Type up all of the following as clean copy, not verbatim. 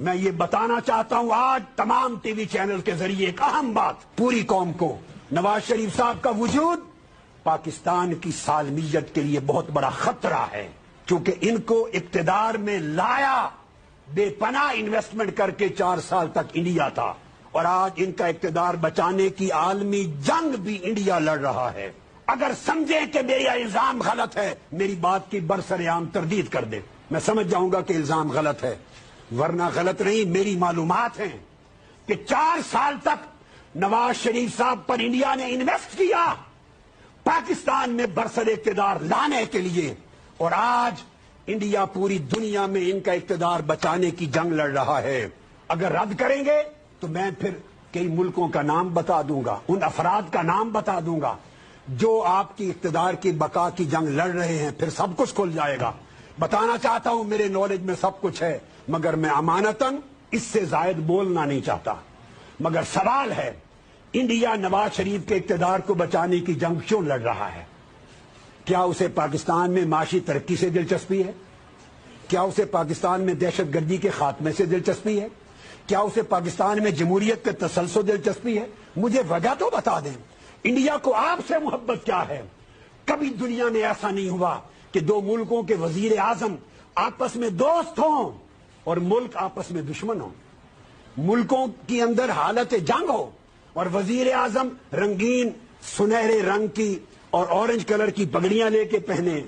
میں یہ بتانا چاہتا ہوں آج تمام ٹی وی چینل کے ذریعے ایک اہم بات پوری قوم کو، نواز شریف صاحب کا وجود پاکستان کی سالمیت کے لیے بہت بڑا خطرہ ہے، کیونکہ ان کو اقتدار میں لایا بے پناہ انویسٹمنٹ کر کے 4 سال تک انڈیا تھا، اور آج ان کا اقتدار بچانے کی عالمی جنگ بھی انڈیا لڑ رہا ہے۔ اگر سمجھیں کہ میرا الزام غلط ہے، میری بات کی برسر عام تردید کر دیں، میں سمجھ جاؤں گا کہ الزام غلط ہے، ورنہ غلط نہیں، میری معلومات ہیں کہ 4 سال تک نواز شریف صاحب پر انڈیا نے انویسٹ کیا پاکستان میں برسر اقتدار لانے کے لیے، اور آج انڈیا پوری دنیا میں ان کا اقتدار بچانے کی جنگ لڑ رہا ہے۔ اگر رد کریں گے تو میں پھر کئی ملکوں کا نام بتا دوں گا، ان افراد کا نام بتا دوں گا جو آپ کی اقتدار کی بقا کی جنگ لڑ رہے ہیں، پھر سب کچھ کھل جائے گا۔ بتانا چاہتا ہوں میرے نالج میں سب کچھ ہے، مگر میں امانتاً اس سے زائد بولنا نہیں چاہتا۔ مگر سوال ہے، انڈیا نواز شریف کے اقتدار کو بچانے کی جنگ کیوں لڑ رہا ہے؟ کیا اسے پاکستان میں معاشی ترقی سے دلچسپی ہے؟ کیا اسے پاکستان میں دہشت گردی کے خاتمے سے دلچسپی ہے؟ کیا اسے پاکستان میں جمہوریت کے تسلسل دلچسپی ہے؟ مجھے وجہ تو بتا دیں۔ انڈیا کو آپ سے محبت کیا ہے؟ کبھی دنیا میں ایسا نہیں ہوا کہ 2 ملکوں کے وزیر اعظم آپس میں دوست ہوں اور ملک آپس میں دشمن ہوں، ملکوں کے اندر حالت جنگ ہو اور وزیر اعظم رنگین سنہرے رنگ کی اور اورنج کلر کی پگڑیاں لے کے پہنے،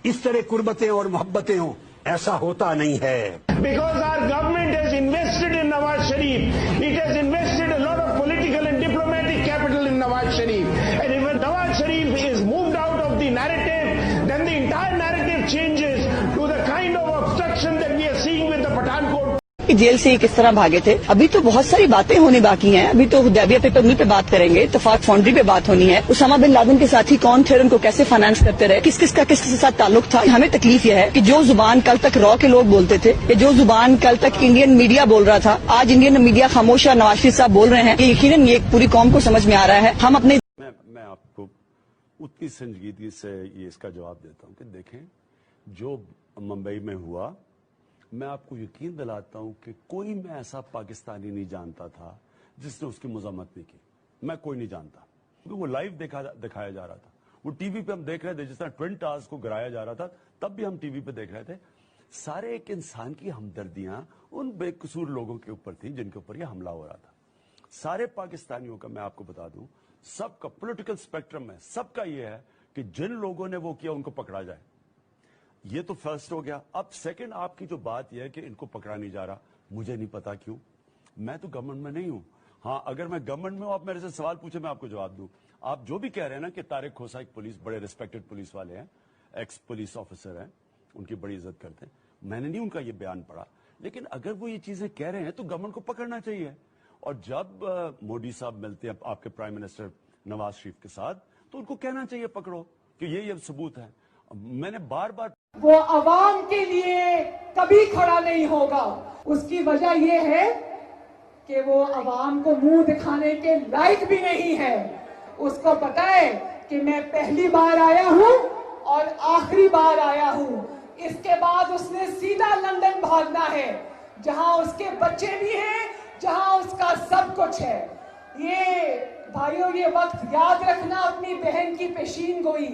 اس طرح قربتیں اور محبتیں ہوں، ایسا ہوتا نہیں ہے۔ Because our government has invested in Nawaz Sharif, it has invested a lot of political and diplomatic capital in Nawaz Sharif, and if Nawaz Sharif is moved out of the narrative, then the entire narrative changes to the kind of obstruction that we are seeing with the Pathankot. Jail سے کس طرح بھاگے تھے؟ ابھی تو بہت ساری باتیں ہونی باقی ہیں، ابھی تو حدیبیہ پیپر مل پہ بات کریں گے، اتفاق فاؤنڈری پہ بات ہونی ہے، اسامہ بن لادن کے ساتھی کون تھے، ان کو کیسے فائنانس کرتے رہے، کس کا کس کے ساتھ تعلق تھا۔ ہمیں تکلیف یہ ہے کہ جو زبان کل تک را کے لوگ بولتے تھے، یا جو زبان کل تک انڈین میڈیا بول رہا تھا، آج انڈین میڈیا خاموش ہے، نواز شریف صاحب بول رہے ہیں، یہ یقیناً یہ پوری قوم کو سمجھ میں آ رہا ہے۔ ہم اپنے میں آپ کو اتنی سنجیدگی سے یہ اس کا جواب دیتا ہوں کہ دیکھیں جو ممبئی میں ہوا، میں آپ کو یقین دلاتا ہوں کہ کوئی میں ایسا پاکستانی نہیں جانتا تھا جس نے اس کی مذمت نہیں کی، میں کوئی نہیں جانتا، کیونکہ وہ لائیو دکھایا جا رہا تھا، وہ ٹی وی پہ ہم دیکھ رہے تھے، جس طرح ٹوین ٹاورز کو گرایا جا رہا تھا تب بھی ہم ٹی وی پہ دیکھ رہے تھے۔ سارے ایک انسان کی ہمدردیاں ان بے قصور لوگوں کے اوپر تھیں جن کے اوپر یہ حملہ ہو رہا تھا۔ سارے پاکستانیوں کا میں آپ کو بتا دوں، سب کا پولیٹیکل سپیکٹرم میں سب کا یہ ہے کہ جن لوگوں نے وہ کیا ان کو پکڑا جائے۔ یہ تو فرسٹ ہو گیا۔ اب سیکنڈ آپ کی جو بات یہ ہے کہ ان کو پکڑا نہیں جا رہا، مجھے نہیں پتا کیوں، میں تو گورنمنٹ میں نہیں ہوں۔ ہاں اگر میں گورنمنٹ میں ہوں، آپ میرے سے سوال پوچھیں میں آپ کو جواب دوں۔ آپ جو بھی کہہ رہے ہیں نا کہ طارق کھوسا ایک پولیس بڑے ریسپیکٹڈ پولیس والے ہیں، ایکس پولیس آفیسر ہیں، ان کی بڑی عزت کرتے ہیں، میں نے نہیں ان کا یہ بیان پڑھا، لیکن اگر وہ یہ چیزیں کہہ رہے ہیں تو گورنمنٹ کو پکڑنا چاہیے۔ اور جب مودی صاحب ملتے ہیں آپ کے پرائم منسٹر نواز شریف کے ساتھ تو ان کو کہنا چاہیے پکڑو، کہ یہ ثبوت ہے۔ میں نے بار بار وہ عوام کے لیے کبھی کھڑا نہیں ہوگا، اس کی وجہ یہ ہے کہ وہ عوام کو منہ دکھانے کے لائق بھی نہیں ہے۔ اس کو پتا ہے کہ میں پہلی بار آیا ہوں اور آخری بار آیا ہوں، اس کے بعد اس نے سیدھا لندن بھاگنا ہے، جہاں اس کے بچے بھی ہیں، جہاں اس کا سب کچھ ہے۔ یہ بھائیوں یہ وقت یاد رکھنا اپنی بہن کی پیشین گوئی،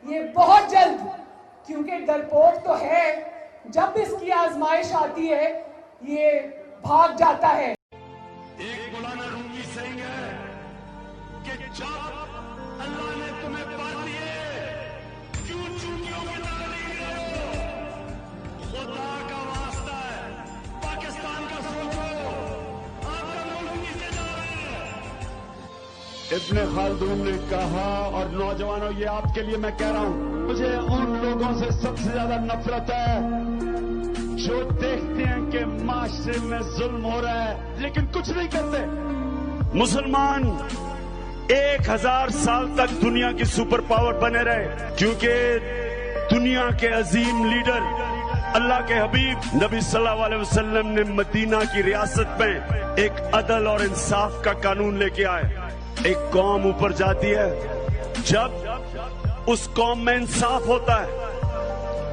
یہ بہت جلد، کیونکہ ڈرپوک تو ہے، جب اس کی آزمائش آتی ہے یہ بھاگ جاتا ہے۔ ایک مولانا رومی سنگ ہے کہ جب اللہ نے تمہیں پا لیے کیوں چونٹیوں کی طرح نہیں رہو، خدا کا واسطہ ہے پاکستان کا سوچو، آپ کا ملک نیچے جا رہے ہیں۔ ابن خلدون نے کہا، اور نوجوانوں یہ آپ کے لیے میں کہہ رہا ہوں، مجھے ان لوگوں سے سب سے زیادہ نفرت ہے جو دیکھتے ہیں کہ معاشرے میں ظلم ہو رہا ہے لیکن کچھ نہیں کرتے۔ مسلمان 1000 سال تک دنیا کی سپر پاور بنے رہے کیونکہ دنیا کے عظیم لیڈر اللہ کے حبیب نبی صلی اللہ علیہ وسلم نے مدینہ کی ریاست میں ایک عدل اور انصاف کا قانون لے کے آئے۔ ایک قوم اوپر جاتی ہے جب اس قوم میں انصاف ہوتا ہے،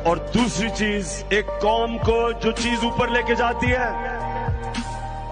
اور دوسری چیز ایک قوم کو جو چیز اوپر لے کے جاتی ہے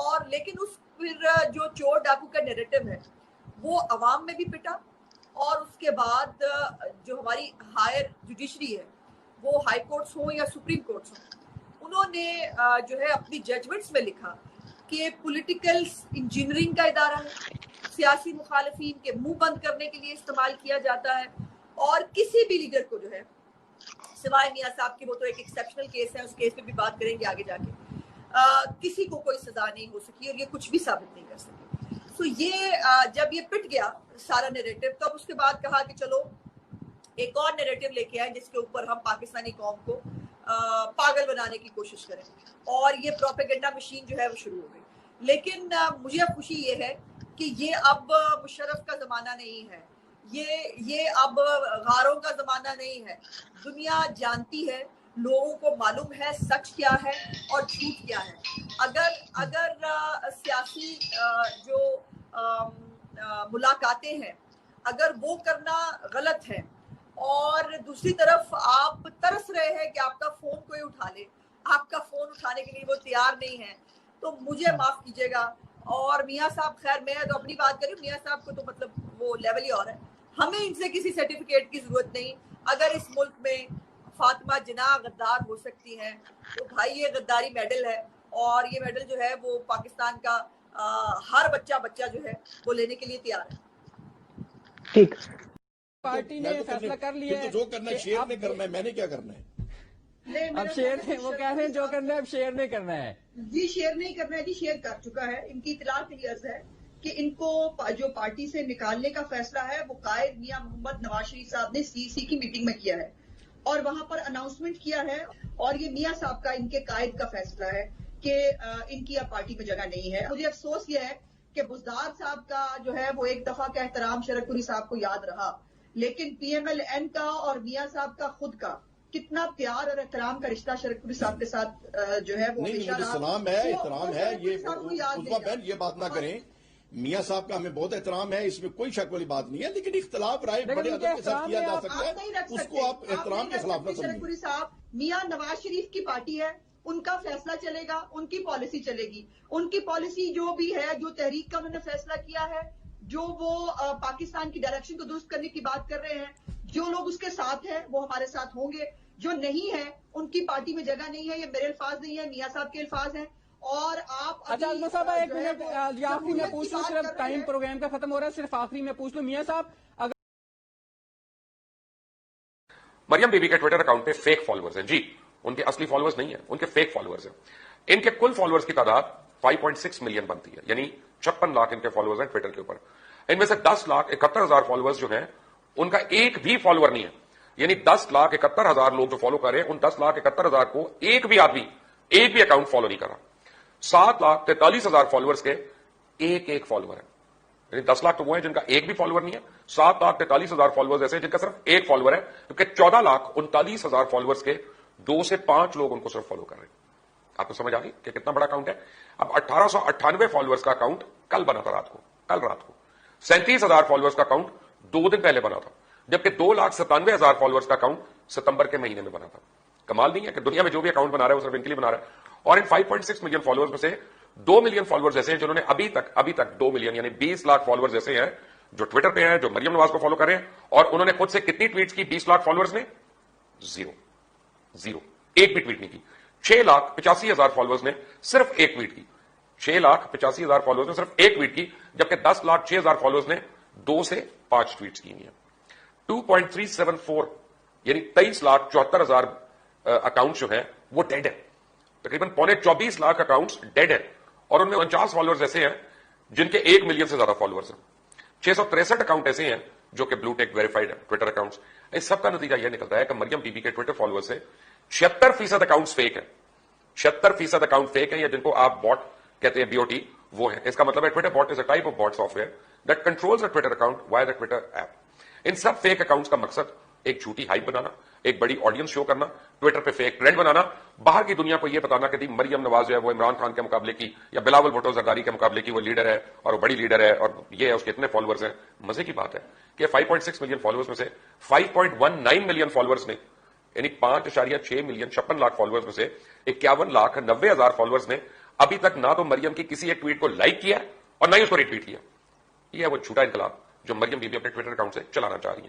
اور لیکن اس پھر جو چور ڈاکو کا نیریٹو ہے وہ عوام میں بھی پٹا، اور اس کے بعد جو ہماری ہائر جوڈیشری ہے وہ ہائی کورٹس ہوں یا سپریم کورٹس ہوں، انہوں نے جو ہے اپنی ججمنٹس میں لکھا کہ پولیٹیکل انجینئرنگ کا ادارہ ہے، سیاسی مخالفین کے منہ بند کرنے کے لیے استعمال کیا جاتا ہے، اور کسی بھی لیڈر کو جو ہے سوائے میاں صاحب کی، وہ تو ایک ایکسیپشنل کیس ہے، اس کیس پہ بھی بات کریں گے آگے جا کے، کسی کو کوئی سزا نہیں ہو سکی اور یہ کچھ بھی ثابت نہیں کر سکے۔ سو یہ جب یہ پٹ گیا سارا نیریٹو، تب اس کے بعد کہا کہ چلو ایک اور نیریٹو لے کے آئے جس کے اوپر ہم پاکستانی قوم کو پاگل بنانے کی کوشش کریں، اور یہ پروپیگنڈا مشین جو ہے وہ شروع ہو گئی۔ لیکن مجھے خوشی یہ ہے کہ یہ اب مشرف کا زمانہ نہیں ہے، یہ اب غاروں کا زمانہ نہیں ہے، دنیا جانتی ہے، لوگوں کو معلوم ہے سچ کیا ہے اور جھوٹ کیا ہے۔ اگر سیاسی جو ملاقاتیں ہیں اگر وہ کرنا غلط ہے، اور دوسری طرف آپ ترس رہے ہیں کہ آپ کا فون کوئی اٹھا لے، آپ کا فون اٹھانے کے لیے وہ تیار نہیں ہے، تو مجھے معاف کیجیے گا، اور میاں صاحب، خیر میں تو اپنی بات کری، میاں صاحب کو تو مطلب وہ لیول ہی اور ہے، ہمیں ان سے کسی سرٹیفکیٹ کی ضرورت نہیں۔ اگر اس ملک میں فاطمہ جناح غدار ہو سکتی ہیں تو بھائی یہ غداری میڈل ہے، اور یہ میڈل جو ہے وہ پاکستان کا ہر بچہ جو ہے وہ لینے کے لیے تیار ہے۔ ٹھیک، پارٹی نے فیصلہ کر لیا ہے، جو کرنا ہے شیئر نہیں کرنا ہے، میں نے کیا کرنا ہے؟ اب شیئر وہ کہہ رہے ہیں جو کرنا ہے اب شیئر نہیں کرنا ہے۔ جی شیئر نہیں کرنا ہے، جی شیئر کر چکا ہے، ان کی اطلاع کے لیے عرض ہے کہ ان کو جو پارٹی سے نکالنے کا فیصلہ ہے وہ قائد میاں محمد نواز شریف صاحب نے سی سی کی میٹنگ میں کیا ہے، اور وہاں پر اناؤنسمنٹ کیا ہے، اور یہ میاں صاحب کا، ان کے قائد کا فیصلہ ہے کہ ان کی اب پارٹی میں جگہ نہیں ہے۔ مجھے افسوس یہ ہے کہ بزدار صاحب کا جو ہے وہ ایک دفعہ کا احترام شرک پوری صاحب کو یاد رہا، لیکن پی ایم ایل این کا اور میاں صاحب کا خود کا کتنا پیار اور احترام کا رشتہ شرک پوری صاحب کے ساتھ جو ہے وہ نہیں، مجھے سلام ہے، احترام ہے، یہ عظمیٰ بہن یہ بات نہ کریں، میاں صاحب کا ہمیں بہت احترام ہے، اس میں کوئی شک والی بات نہیں ہے، لیکن اختلاف رائے بڑے ادب کے ساتھ کیا جا سکتا ہے، اس کو آپ احترام کے خلاف نہ سمجھیں۔ پوری صاحب میاں نواز شریف کی پارٹی ہے، ان کا فیصلہ چلے گا، ان کی پالیسی چلے گی، ان کی پالیسی جو بھی ہے، جو تحریک کا انہوں نے فیصلہ کیا ہے، جو وہ پاکستان کی ڈائریکشن کو درست کرنے کی بات کر رہے ہیں، جو لوگ اس کے ساتھ ہیں وہ ہمارے ساتھ ہوں گے، جو نہیں ہے ان کی پارٹی میں جگہ نہیں ہے۔ یہ میرے الفاظ نہیں ہے، میاں صاحب کے الفاظ ہیں، اور آپ اچھا عظمیٰ صاحب ایک منٹ آخری میں پوچھ لوں، صرف ٹائم پروگرام کا ختم ہو رہا ہے، صرف آخری میں پوچھ لوں میاں صاحب، اگر مریم بی بی کے ٹویٹر اکاؤنٹ پہ فیک فالوورز ہیں، جی ان کے اصلی فالوورز نہیں ہیں، ان کے فیک فالوورز ہیں، ان کے کل فالوورز کی تعداد 5.6 ملین بنتی ہے، یعنی 56 لاکھ ان کے فالوورز ہیں ٹویٹر کے اوپر، ان میں سے 10,71,000 فالوورز جو ہیں ان کا ایک بھی فالوور نہیں ہے، یعنی 10,71,000 لوگ جو فالو کر رہے ہیں ان 10,71,000 کو ایک بھی آدمی ایک بھی اکاؤنٹ فالو نہیں کر رہا۔ 7,43,000 فالوورز کے ایک فالوور ہے، یعنی 10 لاکھ تو وہ ہیں جن کا ایک بھی فالوور نہیں ہے، 7,43,000 فالوورز ایسے ہیں جن کا صرف ایک فالوور ہے، کیونکہ 14,39,000 فالوورز کے 2 سے 5 لوگ ان کو صرف فالو کر رہے ہیں۔ آپ کو سمجھ آ گئی کہ کتنا بڑا اکاؤنٹ ہے؟ اب 1898 فالوورز کا اکاؤنٹ کل بنا تھا کل رات کو 37,000 فالوورز کا اکاؤنٹ 2 دن پہلے بنا تھا، جبکہ 2,97,000 فالوورز کا اکاؤنٹ ستمبر کے مہینے میں بنا تھا۔ کمال نہیں ہے کہ دنیا میں جو بھی اکاؤنٹ بنا رہا ہے وہ صرف ان کے لیے بنا رہا ہے، اور ان 5.6 ملین فالوورز میں سے 2 ملین فالوورز ایسے ہیں جنہوں نے ابھی تک 2 ملین یعنی 20 لاکھ فالوورز ایسے ہیں جو ٹویٹر پہ ہیں، جو مریم نواز کو فالو کر رہے ہیں، اور انہوں نے خود سے کتنی ٹویٹس کی 20 لاکھ فالوورز نے؟ زیرو، ایک بھی ٹویٹ نہیں کی۔ 6,85,000 فالوورز نے صرف ایک ٹویٹ کی، 6,85,000 فالوورز نے صرف ایک ٹویٹ کی، جبکہ 10,06,000 فالوورز نے 2 سے 5 ٹویٹس کی ہوئی ہیں۔ 2.374 یعنی 23,74,000 اکاؤنٹ جو ہیں وہ ڈیڈ ہیں، تقریباً 24 لاکھ اکاؤنٹس ڈیڈ ہیں، اور ان میں 49 فالوورز ایسے ہیں جن کے 1 ملین سے زیادہ فالوورز ہیں۔ 663 اکاؤنٹ ایسے ہیں جو کہ بلو ٹیک ویریفائڈ ہے ٹویٹر اکاؤنٹس۔ اس سب کا نتیجہ یہ نکلتا ہے کہ مریم بی بی کے ٹویٹر فالوورز سے 76% اکاؤنٹس فیک ہیں، 76% اکاؤنٹ فیک ہیں، یا جن کو آپ باٹ کہتے ہیں، BOT، وہ ہیں۔ اس کا مطلب ہے Twitter bot is a type of bot software that controls a Twitter account via a Twitter app. ان سب فیک اکاؤنٹس کا مقصد ایک جھوٹی ہائپ بنانا، ایک بڑی آڈینس شو کرنا، ٹویٹر پہ فیک ٹرینڈ بنانا، باہر کی دنیا کو یہ بتانا کہ مریم نواز جو ہے وہ عمران خان کے مقابلے کی یا بلاول بھٹو زرداری کے مقابلے کی وہ لیڈر ہے اور وہ بڑی لیڈر ہے، اور یہ ہے اس کے اتنے فالوورز ہیں۔ مزے کی بات ہے کہ 5.6 ملین فالوورز میں سے 5.19 ملین فالوورز نے، یعنی 5.6 ملین 56 لاکھ فالوورز میں سے 51,90,000 فالوورز نے ابھی تک نہ تو مریم کی کسی ایک ٹویٹ کو لائک کیا اور نہ ہی اس کو ریٹویٹ کیا. یہ ہے وہ جھوٹا انقلاب جو مریم بی بی اپنے ٹویٹر اکاؤنٹ سے چلانا چاہ رہی ہیں.